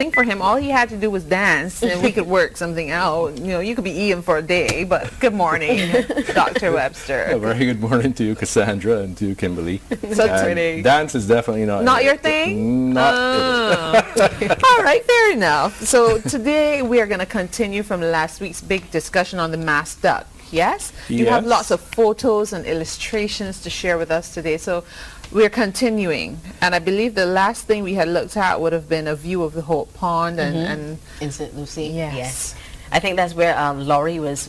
think for him, all he had to do was dance, and we could work something out. You know, you could be eating for a day, but good morning, Dr. Webster. A very good morning to you, Cassandra, and to you, Kimberly. So pretty. Dance is definitely not your thing? Not All right, fair enough. So today we are going to continue from last week's big discussion on the masked duck. Yes? You have lots of photos and illustrations to share with us today. So we're continuing. And I believe the last thing we had looked at would have been a view of the Hope Pond and in St. Lucie. Yes. I think that's where Laurie was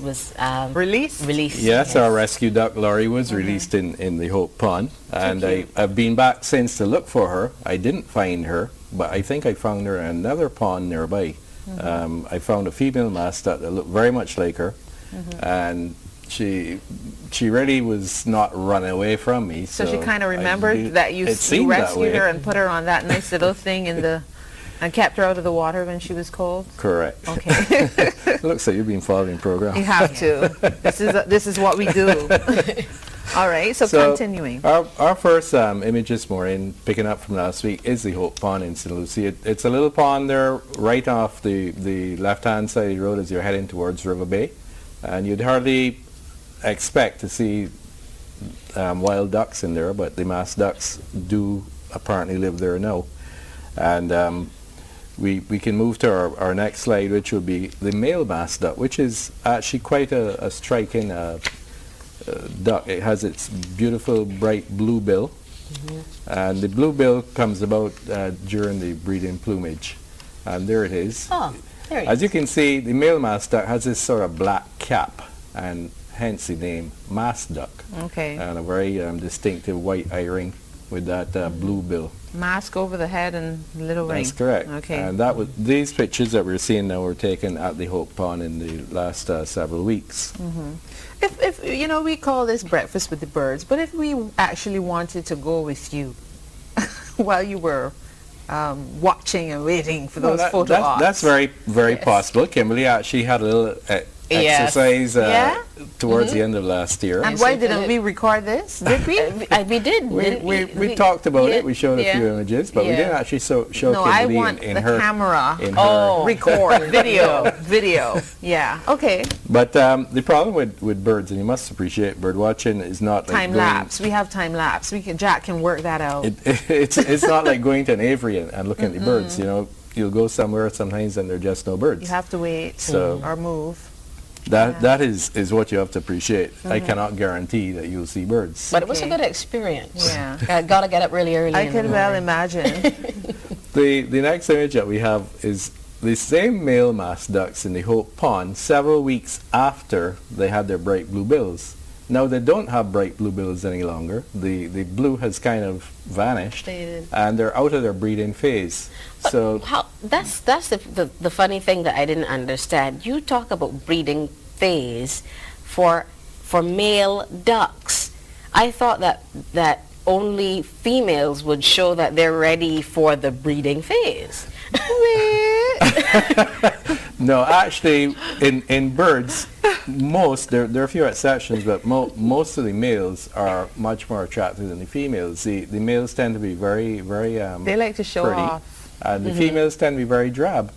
released. Yes, our rescue duck Laurie was released in the Hope Pond. And I've been back since to look for her. I didn't find her, but I think I found her in another pond nearby. I found a female masked duck that looked very much like her. And she really was not running away from me. So she kind of remembered that you rescued her and put her on that nice little thing and kept her out of the water when she was cold? Correct. Okay. Looks like you've been following the program. You have to. This is what we do. All right, so continuing. Our first image this morning, picking up from last week, is the Hope Pond in St. Lucie. It's a little pond there right off the left-hand side of the road as you're heading towards River Bay. And you'd hardly expect to see wild ducks in there, but the masked ducks do apparently live there now. And we can move to our next slide, which will be the male masked duck, which is actually quite a striking duck. It has its beautiful bright blue bill, and the blue bill comes about during the breeding plumage. And there it is. Oh. As you can see, the male masked duck has this sort of black cap, and hence the name masked duck. Okay. And a very distinctive white eye ring with that blue bill. Mask over the head and little ring. That's correct. Okay. And these pictures that we're seeing now were taken at the Hope Pond in the last several weeks. If you know, we call this breakfast with the birds, but if we actually wanted to go with you while you were watching and waiting for those photo ops. That's very possible. Kimberly actually had a little exercise towards the end of last year. And why didn't we record this? Did we? We did. We talked about it. We showed a few images, but we didn't actually show Kimberly in her camera. Record video. Yeah. Okay. But the problem with birds, and you must appreciate bird watching, is not like time lapse. We have time lapse. Jack can work that out. It's not like going to an aviary and looking at the birds. You know, you'll go somewhere sometimes and there are just no birds. You have to wait or move. That is what you have to appreciate. I cannot guarantee that you'll see birds. But it was a good experience. Yeah. Got to get up really early. I can well imagine. The next image that we have is the same male masked ducks in the Hope Pond several weeks after they had their bright blue bills. Now they don't have bright blue bills any longer. The blue has kind of vanished, and they're out of their breeding phase. But so that's the funny thing that I didn't understand. You talk about breeding phase for male ducks. I thought that only females would show that they're ready for the breeding phase. No, actually, in birds, there are a few exceptions, but most of the males are much more attractive than the females. The males tend to be very they like to show pretty, off, and the females tend to be very drab.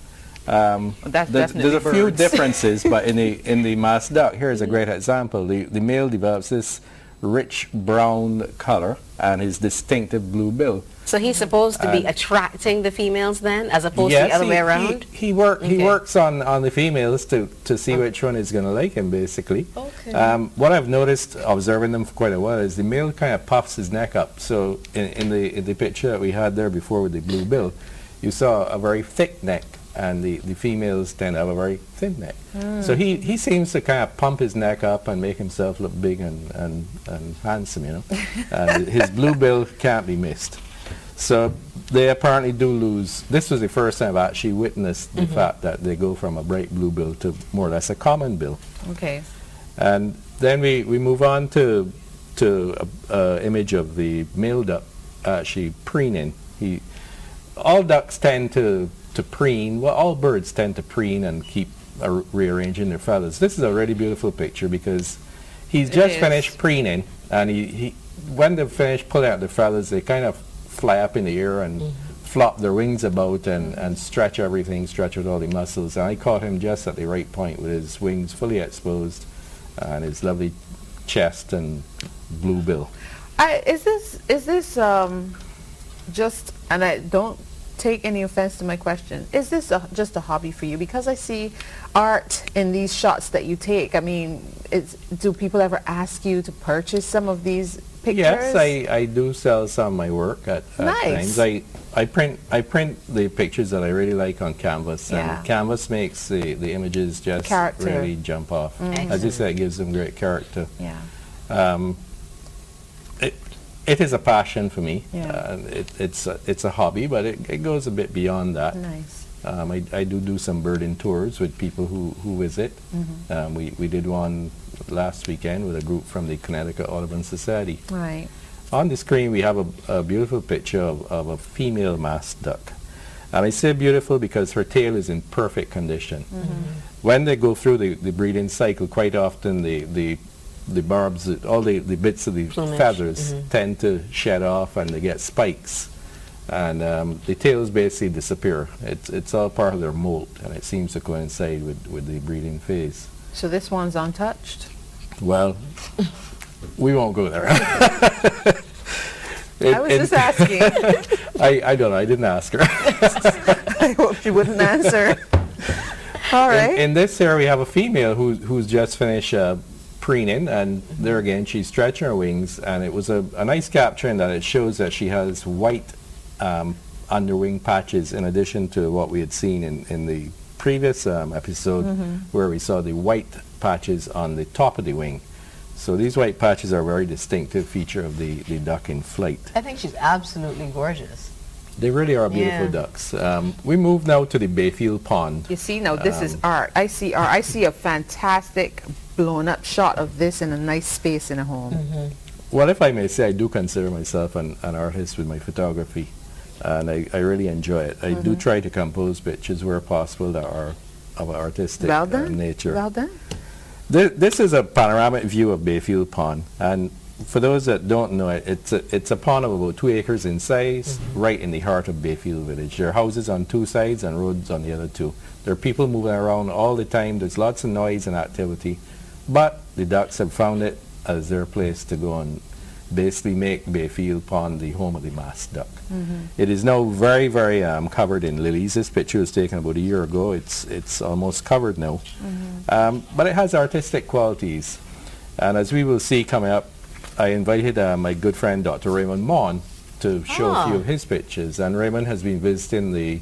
There's a few differences, but in the masked duck, here's a great example. The male develops this rich brown color and his distinctive blue bill. So he's supposed to be attracting the females then, as opposed to the other way around? He works on the females to see which one is going to like him, basically. Okay. What I've noticed, observing them for quite a while, is the male kind of puffs his neck up. So in the picture that we had there before with the blue bill, you saw a very thick neck, and the females tend to have a very thin neck. So he seems to kind of pump his neck up and make himself look big and handsome, you know. And his blue bill can't be missed. So they apparently do lose. This was the first time I've actually witnessed the fact that they go from a bright blue bill to more or less a common bill. Okay. And then we move on to an image of the male duck actually preening. All ducks tend to preen. Well, all birds tend to preen and keep rearranging their feathers. This is a really beautiful picture because he's just finished preening, and he when they've finished pulling out the feathers, they kind of fly up in the air and flop their wings about and stretch everything, stretch out all the muscles. And I caught him just at the right point with his wings fully exposed and his lovely chest and blue bill. Is this just, and I don't take any offense to my question, is this just a hobby for you? Because I see art in these shots that you take. I mean, do people ever ask you to purchase some of these pictures? Yes, I do sell some of my work at times. I print the pictures that I really like on canvas, and canvas makes the images just really jump off. As you said, it gives them great character. Yeah. It is a passion for me. Yeah. It's a hobby, but it goes a bit beyond that. Nice. I do some birding tours with people who visit. We did one last weekend with a group from the Connecticut Audubon Society. Right. On the screen we have a beautiful picture of a female masked duck. And I say beautiful because her tail is in perfect condition. When they go through the breeding cycle, quite often the barbs, all the bits of the feathers tend to shed off and they get spikes. And the tails basically disappear. It's all part of their molt, and it seems to coincide with the breeding phase. So this one's untouched? Well, we won't go there. I was just asking. I don't know. I didn't ask her. I hope she wouldn't answer. All right. In this here, we have a female who's just finished preening, and there again, she's stretching her wings, and it was a nice capture in that it shows that she has white underwing patches in addition to what we had seen in the previous episode where we saw the white patches on the top of the wing. So these white patches are a very distinctive feature of the duck in flight. I think she's absolutely gorgeous. They really are beautiful ducks. We move now to the Bayfield Pond. You see, now this is art. I see art. I see a fantastic blown up shot of this in a nice space in a home. Well, if I may say, I do consider myself an artist with my photography, and I really enjoy it. I do try to compose pictures where possible that are of artistic nature. Well done. This is a panoramic view of Bayfield Pond, and for those that don't know it, it's a pond of about 2 acres in size, right in the heart of Bayfield Village. There are houses on 2 sides and roads on the other 2. There are people moving around all the time. There's lots of noise and activity, but the ducks have found it as their place to go and basically make Bayfield Pond the home of the masked duck. It is now very, very covered in lilies. This picture was taken about a year ago. It's almost covered now, but it has artistic qualities. And as we will see coming up, I invited my good friend Dr. Raymond Mon to show a few of his pictures, and Raymond has been visiting the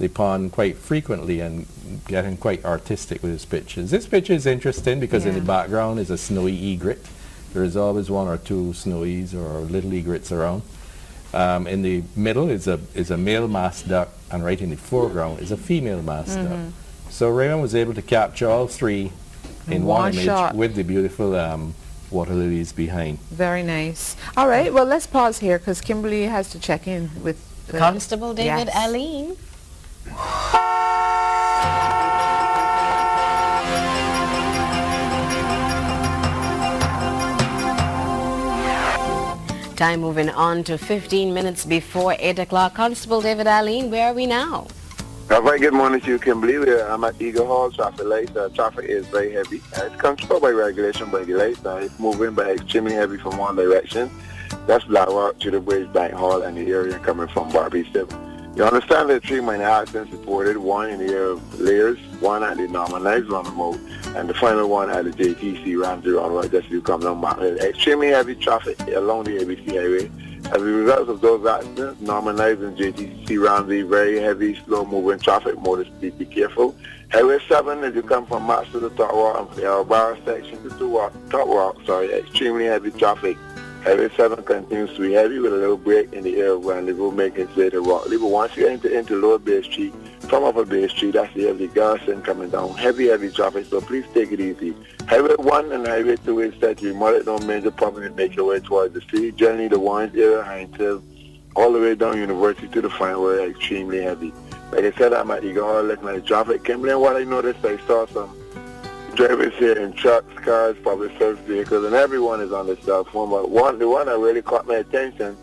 pond quite frequently and getting quite artistic with his pictures. This picture is interesting because in the background is a snowy egret. There is always 1 or 2 snowies or little egrets around. In the middle is a male masked duck, and right in the foreground is a female masked duck. So Raymond was able to capture all 3 in one image shot with the beautiful water lilies behind. Very nice. All right, well, let's pause here because Kimberly has to check in with Constable David Aline. Time moving on to 15 minutes before 8 o'clock. Constable David Aline, where are we now? All right, good morning to you, Kimberly. I'm at Eagle Hall traffic lights. Traffic is very heavy. It's controlled by regulation by the lights. It's moving by extremely heavy from one direction. That's Black Rock to the Bridge, Bank Hall, and the area coming from Barbados. You understand that 3 minor accidents reported, 1 in the area of Layers, 1 at the Normalized roundabout, and the final 1 at the JTC Ramsey roundabout just to come down back. Extremely heavy traffic along the ABC highway. As a result of those accidents, Normalized and JTC Ramsey, very heavy, slow-moving traffic. Motorists, be careful. Highway 7, as you come from Max to the Top Rock and the Alvaro section to Top Rock, extremely heavy traffic. Highway 7 continues to be heavy with a little break in the area of Rendezvous, making its way to Rockley. But once you enter into Lower Bay Street, from Upper Bay Street, that's the heavy Garrison coming down. Heavy traffic, so please take it easy. Highway 1 and Highway 2 is set to remodel. No major problem to make your way towards the city. Generally, the ones area, Heinz Hill, all the way down University to the front were extremely heavy. Like I said, I'm at Eagle Hall looking at the traffic. Kimberly, and what I noticed, I saw some drivers here in trucks, cars, public service vehicles, and everyone is on their cell phone. But the one that really caught my attention,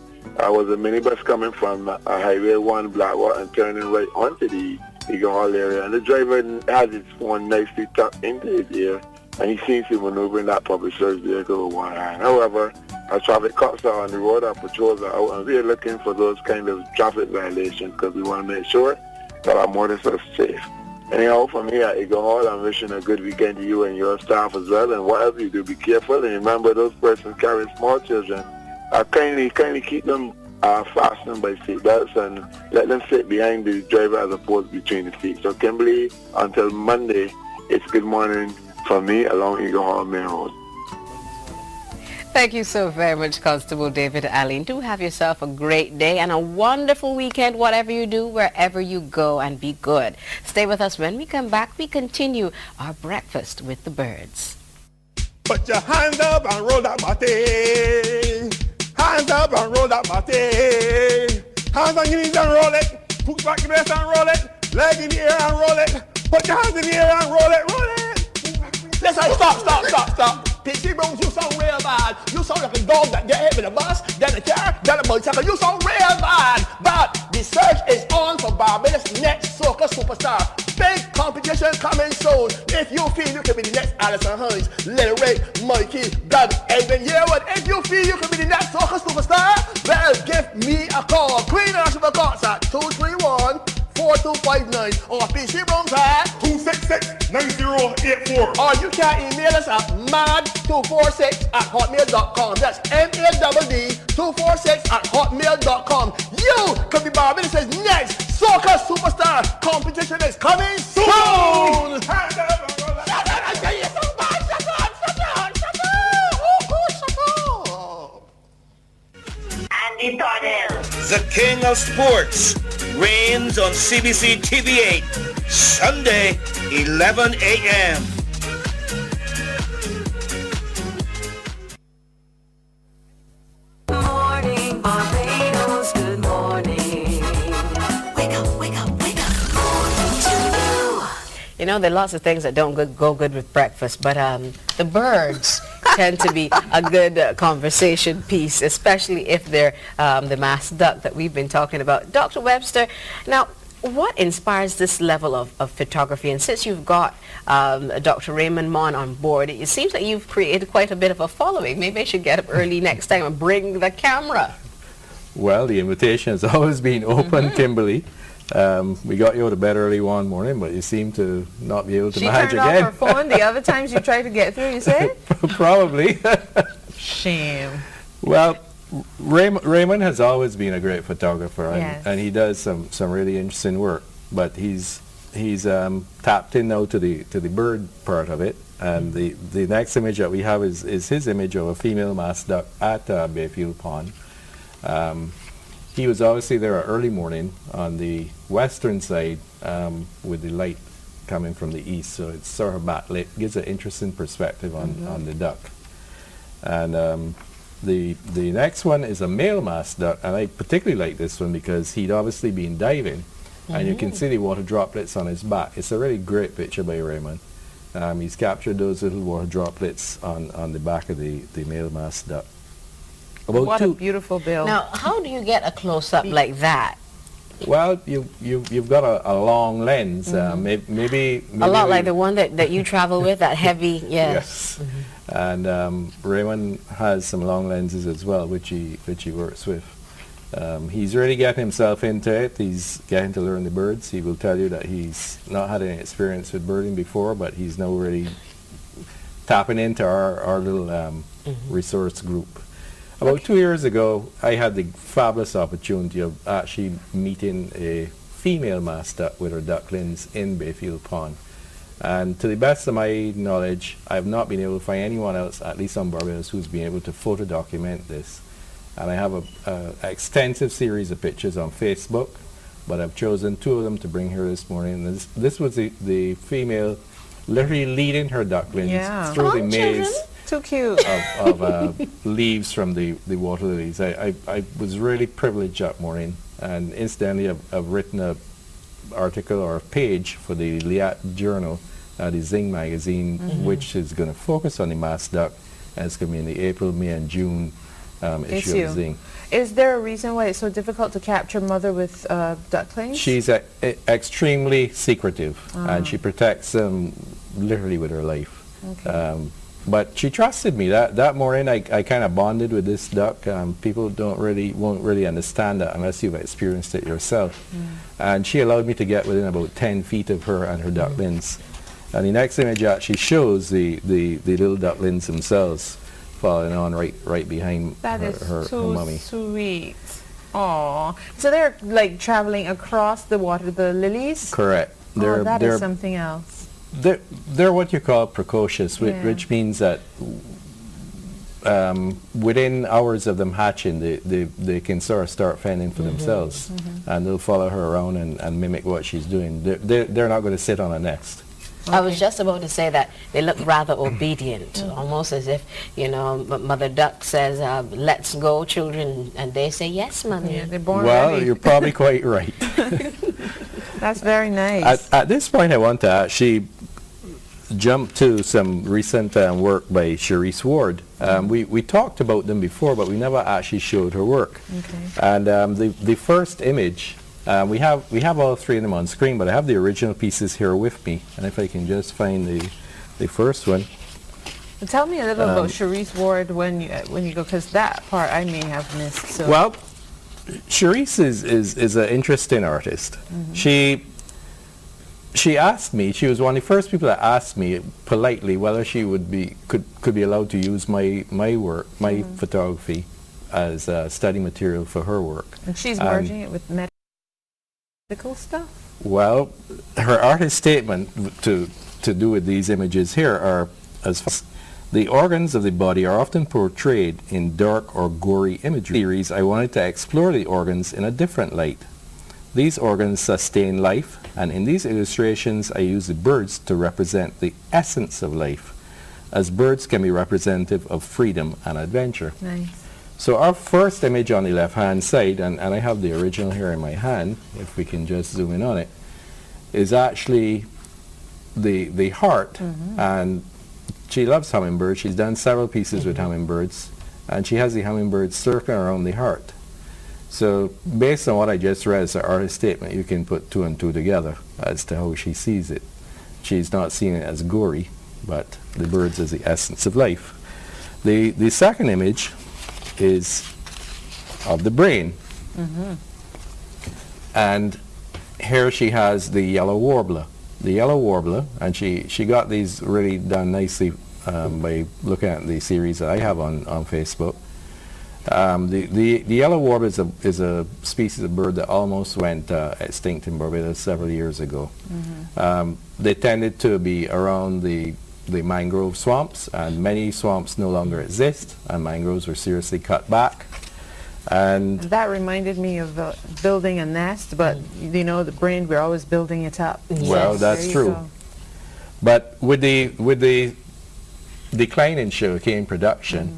was a minibus coming from Highway 1 Blackwater and turning right onto the Eagle Hall area. And the driver has his phone nicely tucked into his ear, and he seems to be maneuvering that public service vehicle with one hand. However, our traffic cops are on the road, our patrols are out, and we are looking for those kind of traffic violations because we want to make sure that our motorists are safe. Anyhow, from here at Eagle Hall, I'm wishing a good weekend to you and your staff as well. And whatever you do, be careful. And remember, those persons carrying small children, kindly keep them fastened by seatbelts and let them sit behind the driver as opposed to between the seats. So, Kimberly, until Monday, it's good morning from me along Eagle Hall Main Road. Thank you so very much, Constable David Allen. Do have yourself a great day and a wonderful weekend, whatever you do, wherever you go, and be good. Stay with us. When we come back, we continue our breakfast with the birds. Put your hands up and roll that body. Hands up and roll that body. Hands on your knees and roll it. Put back your breast and roll it. Leg in the air and roll it. Put your hands in the air and roll it, roll it. Listen, stop. PC Rooms, you sound real bad. You sound like a dog that get hit with a bus, then a car, then a motorcycle. You sound real bad. But the search is on for Barbados' next soca superstar. Big competition coming soon. If you feel you can be the next Alison Hines, Little Ray, Mikey, Brad, Edwin Yearwood. If you feel you can be the next soca superstar, well, give me a call. Queen National Courts at 231-4259 or PC Rooms at 266-9084. Or you can email us at mad246@hotmail.com. That's MADD246@hotmail.com. You can be Barbados' next soca superstar. Competition is coming soon. Andy Darnell. The King of Sports reigns on CBC TV8, Sunday, 11 a.m. Morning Barbados, good morning. Wake up, wake up, wake up. Morning to you. You know, there are lots of things that don't go good with breakfast, but the birds tend to be a good conversation piece, especially if they're the masked duck that we've been talking about. Dr. Webster, now, what inspires this level of photography? And since you've got Dr. Raymond Mon on board, it seems like you've created quite a bit of a following. Maybe I should get up early next time and bring the camera. Well, the invitation has always been open, Kimberly. We got you out of bed early one morning, but you seem to not be able to manage again. She turned off her phone the other times you tried to get through, you say? Probably. Shame. Well, Raymond has always been a great photographer, Yes. and he does some really interesting work. But he's tapped in now to the bird part of it. And the next image that we have is his image of a female masked duck at Bayfield Pond. He was obviously there early morning on the western side with the light coming from the east, so it's sort of backlit, gives an interesting perspective on the duck. And the next one is a male masked duck, and I particularly like this one because he'd obviously been diving, and you can see the water droplets on his back. It's a really great picture by Raymond. He's captured those little water droplets on the back of the male masked duck. What a beautiful bill. Now, how do you get a close-up like that? Well, you've got a long lens, maybe A lot like the one that you travel with, that heavy, yes. And Raymond has some long lenses as well, which he works with. He's really getting himself into it. He's getting to learn the birds. He will tell you that he's not had any experience with birding before, but he's now really tapping into our little resource group. About 2 years ago, I had the fabulous opportunity of actually meeting a female masked duck with her ducklings in Bayfield Pond. And to the best of my knowledge, I have not been able to find anyone else, at least on Barbados, who's been able to photo document this. And I have an extensive series of pictures on Facebook, but I've chosen 2 of them to bring here this morning. This was the female literally leading her ducklings through the maze. Too cute. of leaves from the water lilies. I was really privileged that morning, and incidentally I've written an article or a page for the Liat Journal, the Zing magazine, which is going to focus on the masked duck, and it's going to be in the April, May and June issue of zinc. Is there a reason why it's so difficult to capture mother with ducklings? She's extremely secretive, and she protects them literally with her life. Okay. But she trusted me. That morning, I kind of bonded with this duck. People won't really understand that unless you've experienced it yourself. And she allowed me to get within about 10 feet of her and her ducklings. And the next image actually shows the little ducklings themselves falling on right behind her mommy. Sweet. Aww. So they're like traveling across the water, the lilies? Correct. That is something else. They're what you call precocious, which means that within hours of them hatching, they can sort of start fending for themselves, and they'll follow her around and mimic what she's doing. They're not going to sit on a nest. Okay. I was just about to say that they look rather obedient, almost as if, Mother Duck says, let's go, children, and they say, yes, Mommy. Yeah, they're born Well, ready. you're probably quite right. That's very nice. At this point, I want to actually jump to some recent work by Cherise Ward. We talked about them before, but we never actually showed her work. Okay. And the first image, we have all three of them on screen, but I have the original pieces here with me. And if I can just find the first one. Tell me a little about Cherise Ward when you go, because that part I may have missed. So. Well, Cherise is an interesting artist. She asked me. She was one of the first people that asked me politely whether she could be allowed to use my work, my photography, as study material for her work. And she's merging it with medical stuff? Well, her artist statement to do with these images here are as follows. The organs of the body are often portrayed in dark or gory imagery. In the series, I wanted to explore the organs in a different light. These organs sustain life, and in these illustrations I use the birds to represent the essence of life, as birds can be representative of freedom and adventure. Nice. So our first image on the left-hand side, and I have the original here in my hand, if we can just zoom in on it, is actually the heart, and she loves hummingbirds. She's done several pieces with hummingbirds, and she has the hummingbirds circling around the heart. So based on what I just read as the artist statement, you can put two and two together as to how she sees it. She's not seeing it as gory, but the birds as the essence of life. The second image is of the brain. And here she has the yellow warbler. The yellow warbler, and she got these really done nicely by looking at the series that I have on Facebook. The yellow warbler is a species of bird that almost went extinct in Barbados several years ago. They tended to be around the mangrove swamps, and many swamps no longer exist, and mangroves were seriously cut back. And that reminded me of building a nest, but the brain, we're always building it up. Well, that's true. But with the decline in sugarcane production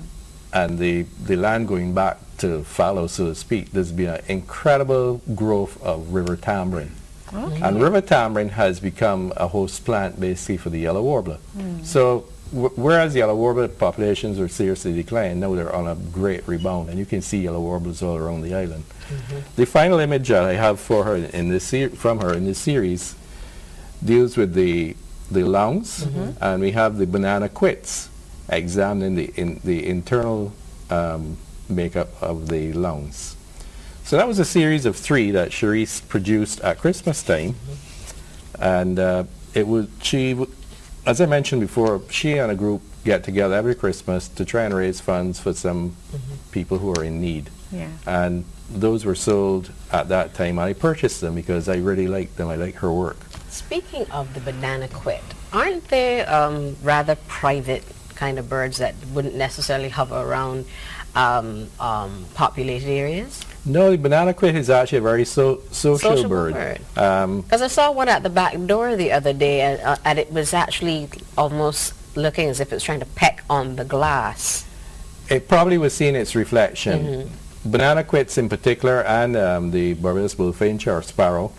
and the land going back to fallow, so to speak, there's been an incredible growth of river tamarind. And river tamarind has become a host plant basically for the yellow warbler. So whereas yellow warbler populations are seriously declining, now they're on a great rebound, and you can see yellow warblers all around the island. The final image that I have for her in this from her in this series deals with the lungs, and we have the banana quits examining the internal makeup of the lungs. So that was a series of 3 that Cherise produced at Christmas time, and as I mentioned before, she and a group get together every Christmas to try and raise funds for some people who are in need. And those were sold at that time. I purchased them because I really liked them. I like her work. Speaking of the banana quit, aren't they rather private kind of birds that wouldn't necessarily hover around populated areas? No, the banana quit is actually a very social bird. Because I saw one at the back door the other day, and it was actually almost looking as if it's trying to peck on the glass. It probably was seeing its reflection. Banana quits in particular, and the Barbados bullfinch or sparrow,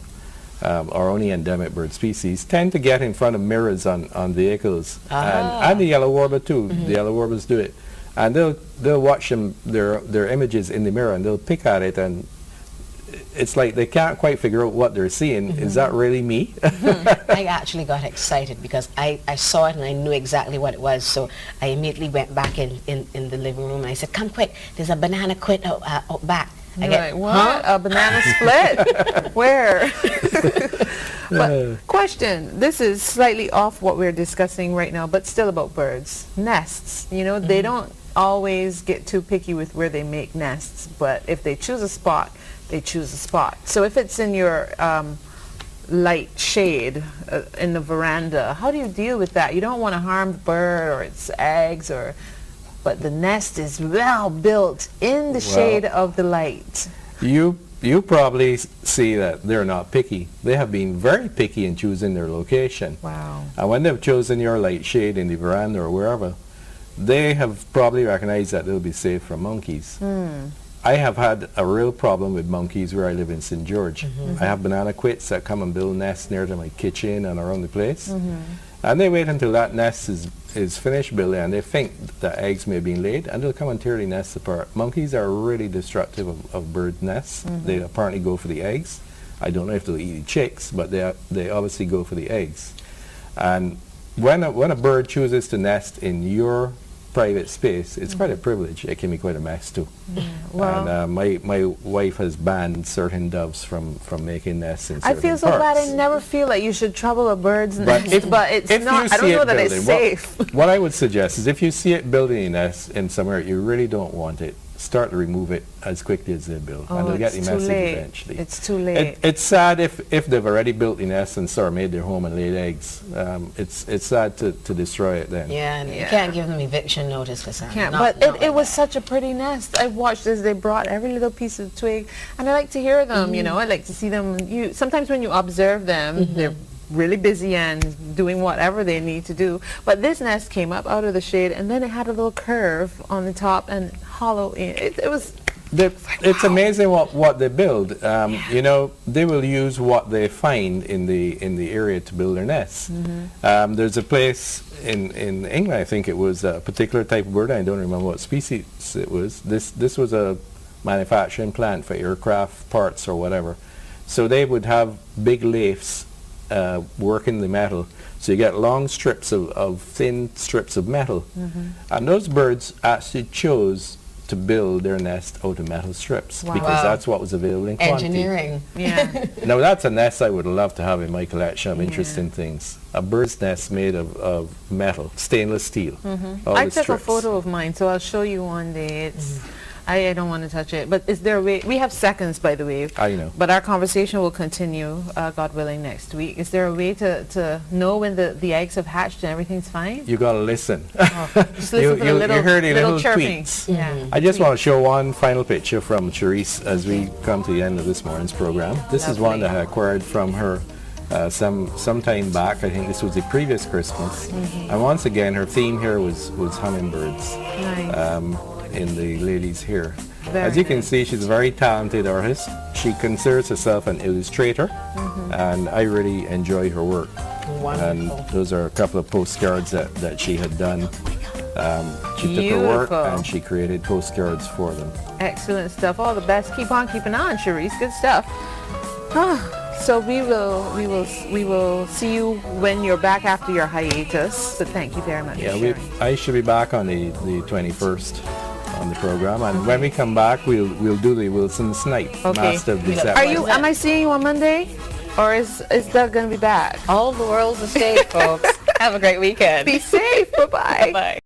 our only endemic bird species, tend to get in front of mirrors on vehicles, and the yellow warbler too. The yellow warblers do it. and they'll watch their images in the mirror, and they'll pick at it, and it's like they can't quite figure out what they're seeing. Is that really me? I actually got excited because I saw it and I knew exactly what it was. So I immediately went back in the living room and I said, "Come quick, there's a banana quit out back." What? A banana split? Where? But question, this is slightly off what we're discussing right now, but still about birds. Nests, you know, they don't always get too picky with where they make nests, but if they choose a spot, they choose a spot. So if it's in your light shade in the veranda, how do you deal with that? You don't want to harm the bird or its eggs, but the nest is well built in the shade of the light. You probably see that they're not picky. They have been very picky in choosing their location. Wow. And when they've chosen your light shade in the veranda or wherever, they have probably recognized that they'll be safe from monkeys. I have had a real problem with monkeys where I live in St. George. I have banana quits that come and build nests near to my kitchen and around the place. And they wait until that nest is finished building, and they think that eggs may be laid, and they'll come and tear the nests apart. Monkeys are really destructive of bird nests. They apparently go for the eggs. I don't know if they'll eat the chicks, but they obviously go for the eggs. And when a bird chooses to nest in your private space, it's quite a privilege. It can be quite a mess too. Well, and my wife has banned certain doves from making nests in certain I feel so parts. bad. I never feel like you should trouble a bird's nest, if but it's not. I don't know that it's safe. What I would suggest is if you see it building a nest in somewhere you really don't want it, start to remove it as quickly as they build, and they'll get the message eventually. It's too late. It's sad if they've already built the nest and sort of made their home and laid eggs. It's sad to destroy it then. Yeah, and you can't give them eviction notice for something. But it was such a pretty nest. I watched as they brought every little piece of twig, and I like to hear them. You know, I like to see them. Sometimes when you observe them, they're really busy and doing whatever they need to do. But this nest came up out of the shade, and then it had a little curve on the top and hollow in. It was. It's amazing what they build. You know, they will use what they find in the area to build their nests. There's a place in England, I think it was a particular type of bird. I don't remember what species it was. This was a manufacturing plant for aircraft parts or whatever. So they would have big lathes working the metal. So you get long strips of thin strips of metal. And those birds actually chose to build their nest out of metal strips because that's what was available in quantity. Engineering. Yeah. Now that's a nest I would love to have in my collection of interesting things. A bird's nest made of metal, stainless steel. I took a photo of mine, so I'll show you one day. It's I don't want to touch it, but is there a way? We have seconds, by the way. I know. But our conversation will continue, God willing, next week. Is there a way to know when the eggs have hatched and everything's fine? You gotta listen. Just listen for the little, you heard the little chirping. tweets. Yeah. I just want to show one final picture from Charisse as we come to the end of this morning's program. This is one that I acquired from her some time back. I think this was the previous Christmas. And once again, her theme here was hummingbirds. Nice. In the lady's hair. Very As you can nice. see, she's a very talented artist. She considers herself an illustrator, and I really enjoy her work. And those are a couple of postcards that she had done. She took her work and she created postcards for them. Excellent stuff. All the best. Keep on keeping on, Charisse. Good stuff. So we will see you when you're back after your hiatus. But thank you very much. Yeah, for sharing. I should be back on the 21st on the program, and when we come back, we'll do the Wilson Snipe, Master of Deception. Am I seeing you on Monday, or is Doug going to be back? All the world's a stage, folks. Have a great weekend. Be safe. Bye bye. Bye.